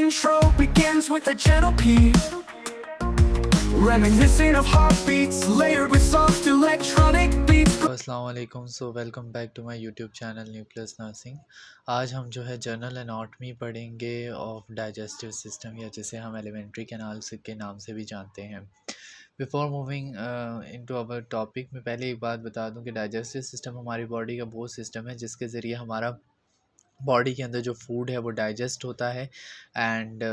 intro begins with a gentle pee, reminiscent of heartbeats layered with soft electronic beats. अस्सलाम वालेकुम। Welcome back to my YouTube channel nucleus nursing. आज हम जो है general anatomy पढ़ेंगे of digestive system, या जिसे हम एलिमेंट्री कैनाल्स के नाम से भी जानते हैं। Before moving into our topic, मैं पहले एक बात बता दूं कि डाइजेस्टिव सिस्टम हमारी बॉडी का वो सिस्टम है जिसके ज़रिए हमारा बॉडी के अंदर जो फूड है वो डाइजेस्ट होता है। एंड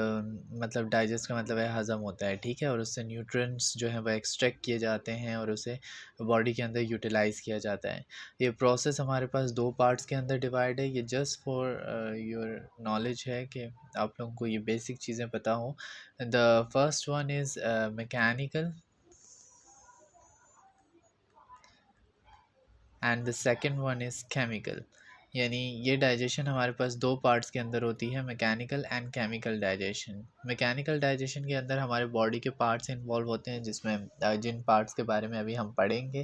मतलब डाइजेस्ट का मतलब है हज़म होता है, ठीक है। और उससे न्यूट्रिएंट्स जो हैं वो एक्सट्रैक्ट किए जाते हैं और उसे बॉडी के अंदर यूटिलाइज़ किया जाता है। ये प्रोसेस हमारे पास दो पार्ट्स के अंदर डिवाइड है। ये जस्ट फॉर योर नॉलेज है कि आप लोगों को ये बेसिक चीज़ें पता हों। The first one is mechanical and the second one is chemical. यानी ये डाइजेशन हमारे पास दो पार्ट्स के अंदर होती है, mechanical and chemical digestion. Mechanical digestion के अंदर हमारे बॉडी के पार्ट्स इन्वॉल्व होते हैं, जिसमें जिन पार्ट्स के बारे में अभी हम पढ़ेंगे।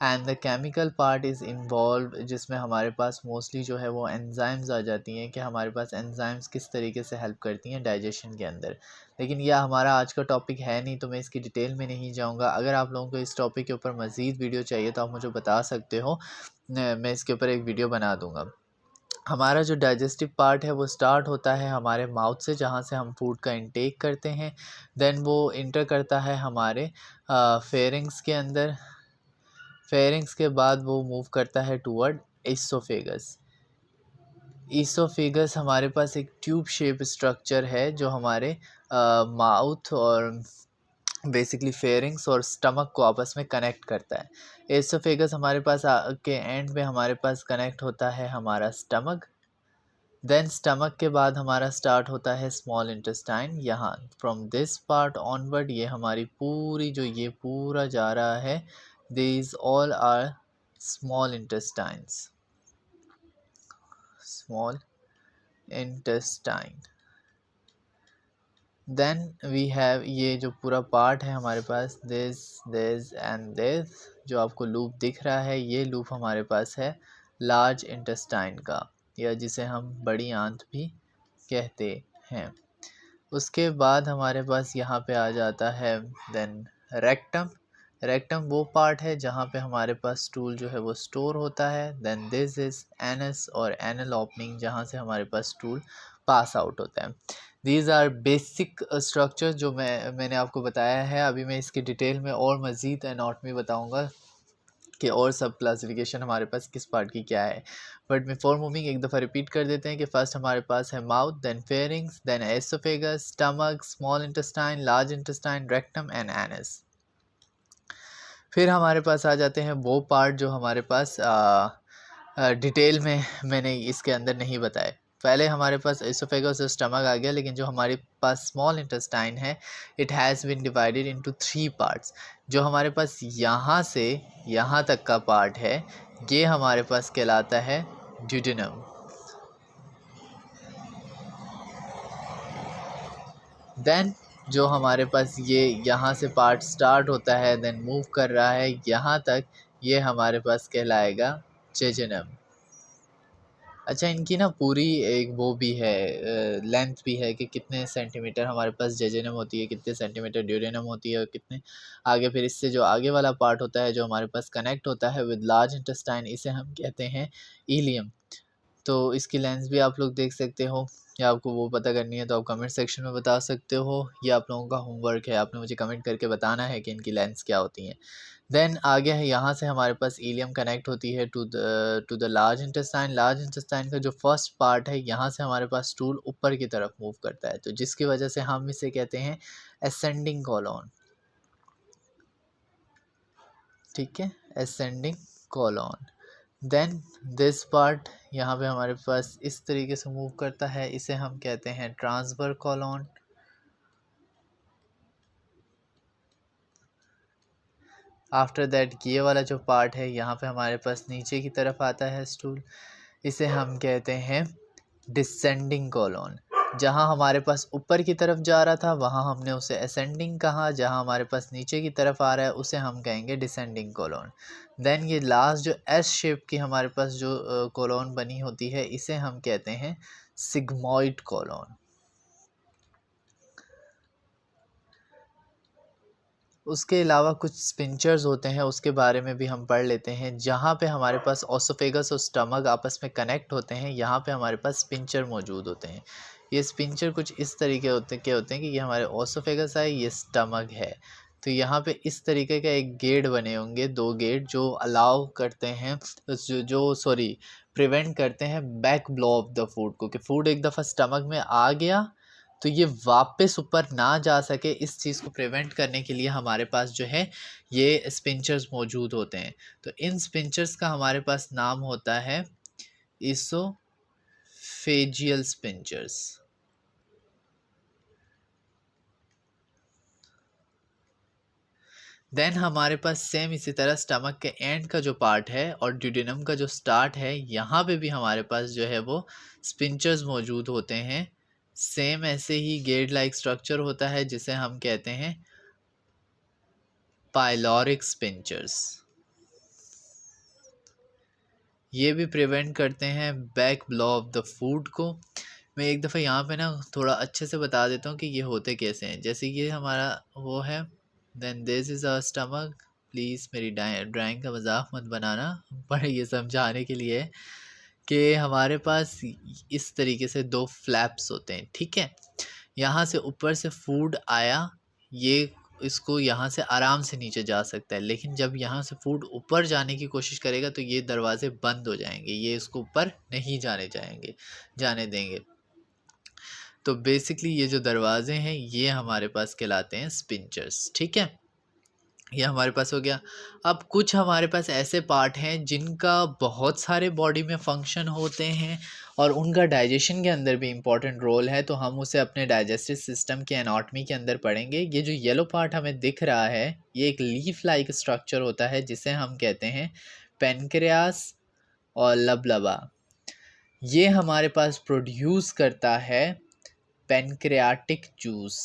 And the chemical part is involve, जिसमें हमारे पास मोस्टली जो है वो एंजाइम्स आ जाती हैं कि हमारे पास एंजाइम्स किस तरीके से हेल्प करती हैं डाइजेशन के अंदर। लेकिन यह हमारा आज का टॉपिक है नहीं, तो मैं इसकी डिटेल में नहीं जाऊँगा। अगर आप लोगों को इस टॉपिक के ऊपर मज़ीद वीडियो चाहिए तो आप मुझे बता सकते हो, मैं इसके ऊपर एक वीडियो बना दूँगा। हमारा जो डाइजेस्टिव पार्ट है वो स्टार्ट होता है हमारे माउथ से, जहाँ से हम फूड का इंटेक करते हैं। देन वो इंटर करता है हमारे फेरिंग्स के अंदर। फेरिंग्स के बाद वो मूव करता है टूवर्ड ईसोफेगस। ईसोफेगस हमारे पास एक ट्यूब शेप स्ट्रक्चर है जो हमारे माउथ और बेसिकली फेरिंग्स और स्टमक को आपस में कनेक्ट करता है। एसोफेगस हमारे पास के एंड में हमारे पास कनेक्ट होता है हमारा स्टमक। देन स्टमक के बाद हमारा स्टार्ट होता है स्मॉल इंटेस्टाइन। यहाँ फ्रॉम दिस पार्ट ऑनवर्ड ये हमारी पूरी जो ये पूरा जा रहा है, these all are small intestines, small intestine. Then we have ये जो पूरा पार्ट है हमारे पास, दिस एंड दिस, जो आपको लूप दिख रहा है, ये लूप हमारे पास है लार्ज इंटेस्टाइन का, या जिसे हम बड़ी आंत भी कहते हैं। उसके बाद हमारे पास यहाँ पे आ जाता है देन रेक्टम। रेक्टम वो पार्ट है जहाँ पे हमारे पास स्टूल जो है वो स्टोर होता है। देन दिस इज़ एनस और एनल ओपनिंग, जहाँ से हमारे पास स्टूल पास आउट होता है। दीज आर बेसिक स्ट्रक्चर जो मैंने आपको बताया है। अभी मैं इसकी डिटेल में और मज़ीद एनाटॉमी बताऊँगा कि और सब क्लासिफिकेशन हमारे पास किस पार्ट की क्या है। बट बिफोर मूविंग एक दफ़ा रिपीट कर देते हैं कि फ़र्स्ट हमारे पास है mouth, then pharynx, then oesophagus, stomach, small intestine, large intestine, rectum and anus. फिर हमारे पास आ जाते हैं वो पार्ट जो हमारे पास डिटेल में मैंने इसके अंदर नहीं बताए। पहले हमारे पास एसोफेगस और स्टमक आ गया, लेकिन जो हमारे पास स्मॉल इंटेस्टाइन है, it has been divided into 3 parts. जो हमारे पास यहाँ से यहाँ तक का पार्ट है, ये हमारे पास कहलाता है ड्यूडेनम। देन जो हमारे पास ये यहाँ से पार्ट स्टार्ट होता है, देन मूव कर रहा है यहाँ तक, ये हमारे पास कहलाएगा जेजुनम। अच्छा, इनकी ना पूरी एक वो भी है, लेंथ भी है कि कितने सेंटीमीटर हमारे पास जेजुनम होती है, कितने सेंटीमीटर ड्यूडेनम होती है, और कितने आगे फिर इससे जो आगे वाला पार्ट होता है जो हमारे पास कनेक्ट होता है विद लार्ज इंटेस्टाइन, इसे हम कहते हैं इलियम। तो इसकी लेंस भी आप लोग देख सकते हो, या आपको वो पता करनी है तो आप कमेंट सेक्शन में बता सकते हो। ये आप लोगों का होमवर्क है, आपने मुझे कमेंट करके बताना है कि इनकी लेंस क्या होती हैं। देन आगे है यहाँ से हमारे पास इलियम कनेक्ट होती है to the large intestine. Large intestine का जो फर्स्ट पार्ट है, यहाँ से हमारे पास स्टूल ऊपर की तरफ मूव करता है, तो जिसकी वजह से हम इसे कहते हैं असेंडिंग कॉलोन। ठीक है, ascending colon. Then this part यहाँ पे हमारे पास इस तरीके से मूव करता है, इसे हम कहते हैं ट्रांसफर कॉलोन। आफ्टर दैट ये वाला जो पार्ट है यहाँ पे हमारे पास नीचे की तरफ आता है स्टूल, इसे हम कहते हैं डिसेंडिंग कॉलोन। जहाँ हमारे पास ऊपर की तरफ जा रहा था वहाँ हमने उसे असेंडिंग कहा, जहाँ हमारे पास नीचे की तरफ आ रहा है उसे हम कहेंगे डिसेंडिंग कॉलोन। देन ये लास्ट जो एस शेप की हमारे पास जो कॉलोन बनी होती है, इसे हम कहते हैं सिग्मॉइड कॉलोन। उसके अलावा कुछ स्पिंचर्स होते हैं, उसके बारे में भी हम पढ़ लेते हैं। जहाँ पे हमारे पास ओसोफेगस और स्टमक आपस में कनेक्ट होते हैं, यहाँ पे हमारे पास स्पिंचर मौजूद होते हैं। ये स्पिंचर कुछ इस तरीके के होते हैं कि ये हमारे ओसोफेगस है, ये स्टमक है। तो यहाँ पे इस तरीके का एक गेट बने होंगे, 2 गेट जो अलाउ करते हैं, सॉरी प्रिवेंट करते हैं back blow of the food को, कि फूड एक दफ़ा स्टमक में आ गया तो ये वापस ऊपर ना जा सके। इस चीज़ को प्रिवेंट करने के लिए हमारे पास जो है ये स्पिंचर्स मौजूद होते हैं। तो इन स्पिंचर्स का हमारे पास नाम होता है इसोफेजियल स्पिंचर्स। देन हमारे पास सेम इसी तरह स्टमक के एंड का जो पार्ट है और ड्यूडेनम का जो स्टार्ट है, यहाँ पे भी हमारे पास जो है वो स्पिंचर्स मौजूद होते हैं। सेम ऐसे ही गेट लाइक स्ट्रक्चर होता है जिसे हम कहते हैं पाइलोरिक स्पिंचर्स। ये भी प्रिवेंट करते हैं back blow of the food को। मैं एक दफ़ा यहाँ पे ना थोड़ा अच्छे से बता देता हूँ कि ये होते कैसे हैं। जैसे ये हमारा वो है, then this is our stomach. Please मेरी ड्राइंग का मजाक मत बनाना, पर ये समझाने के लिए कि हमारे पास इस तरीके से 2 फ्लैप्स होते हैं, ठीक है। यहाँ से ऊपर से फूड आया, ये इसको यहाँ से आराम से नीचे जा सकता है, लेकिन जब यहाँ से फूड ऊपर जाने की कोशिश करेगा तो ये दरवाजे बंद हो जाएंगे, ये इसको ऊपर नहीं जाने देंगे। तो बेसिकली ये जो दरवाजे हैं ये हमारे पास कहलाते हैं स्पिंचर्स, ठीक है। ये हमारे पास हो गया। अब कुछ हमारे पास ऐसे पार्ट हैं जिनका बहुत सारे बॉडी में फंक्शन होते हैं और उनका डाइजेशन के अंदर भी इम्पॉर्टेंट रोल है, तो हम उसे अपने डाइजेस्टिव सिस्टम के एनाटॉमी के अंदर पढ़ेंगे। ये जो येलो पार्ट हमें दिख रहा है ये एक लीफ लाइक स्ट्रक्चर होता है जिसे हम कहते हैं पेनक्रियास और लबलबा। ये हमारे पास प्रोड्यूस करता है पेनक्रियाटिक जूस,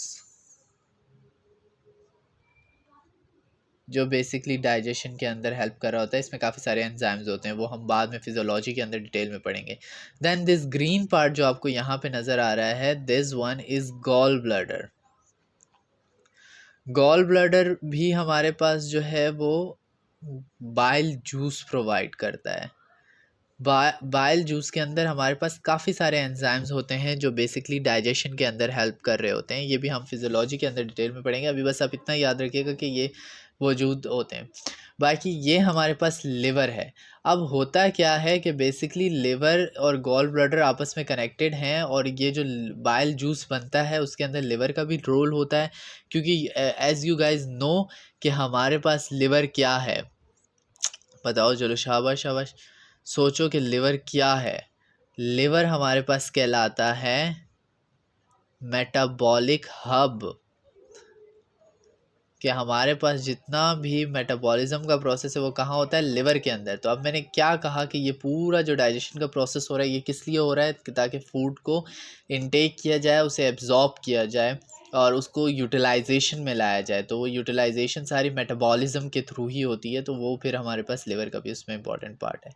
जो बेसिकली डाइजेशन के अंदर हेल्प कर रहा होता है। इसमें काफ़ी सारे एंजाइम्स होते हैं, वो हम बाद में फिजियोलॉजी के अंदर डिटेल में पढ़ेंगे। देन दिस ग्रीन पार्ट जो आपको यहाँ पे नज़र आ रहा है, this one is gall bladder. Gall bladder भी हमारे पास जो है वो बाइल जूस प्रोवाइड करता है। बाइल जूस के अंदर हमारे पास काफ़ी सारे एंजाइम्स होते हैं जो बेसिकली डाइजेशन के अंदर हेल्प कर रहे होते हैं। ये भी हम फिजियोलॉजी के अंदर डिटेल में पढ़ेंगे। अभी बस आप इतना याद रखिएगा कि ये वजूद होते हैं। बाकी ये हमारे पास लिवर है। अब होता क्या है कि बेसिकली लिवर और गॉल ब्लैडर आपस में कनेक्टेड हैं और ये जो बाइल जूस बनता है उसके अंदर लिवर का भी रोल होता है, क्योंकि एज़ यू गाइज नो कि हमारे पास लिवर क्या है। बताओ, चलो शाबाश शाबाश, सोचो कि लिवर क्या है। लिवर हमारे पास कहलाता है मेटाबॉलिक हब, कि हमारे पास जितना भी मेटाबॉलिज्म का प्रोसेस है वो कहाँ होता है, लिवर के अंदर। तो अब मैंने क्या कहा कि ये पूरा जो डाइजेशन का प्रोसेस हो रहा है ये किस लिए हो रहा है, ताकि फ़ूड को इनटेक किया जाए, उसे एब्जॉर्ब किया जाए और उसको यूटिलाइजेशन में लाया जाए। तो वो यूटिलाइजेशन सारी मेटाबॉलिज्म के थ्रू ही होती है, तो वो फिर हमारे पास लिवर का भी उसमें इंपॉर्टेंट पार्ट है।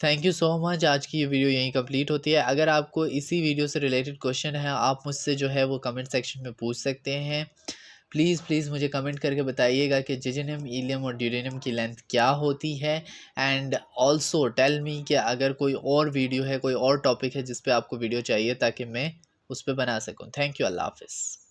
Thank you so much. आज की ये वीडियो यहीं कंप्लीट होती है। अगर आपको इसी वीडियो से रिलेटेड क्वेश्चन है आप मुझसे जो है वो कमेंट सेक्शन में पूछ सकते हैं। प्लीज़ मुझे कमेंट करके बताइएगा कि जेजुनम, इलियम और ड्यूडेनम की लेंथ क्या होती है। एंड ऑल्सो टेल मी कि अगर कोई और वीडियो है, कोई और टॉपिक है जिस पे आपको वीडियो चाहिए ताकि मैं उस पर बना सकूँ। Thank you. अल्लाह हाफ़िज़।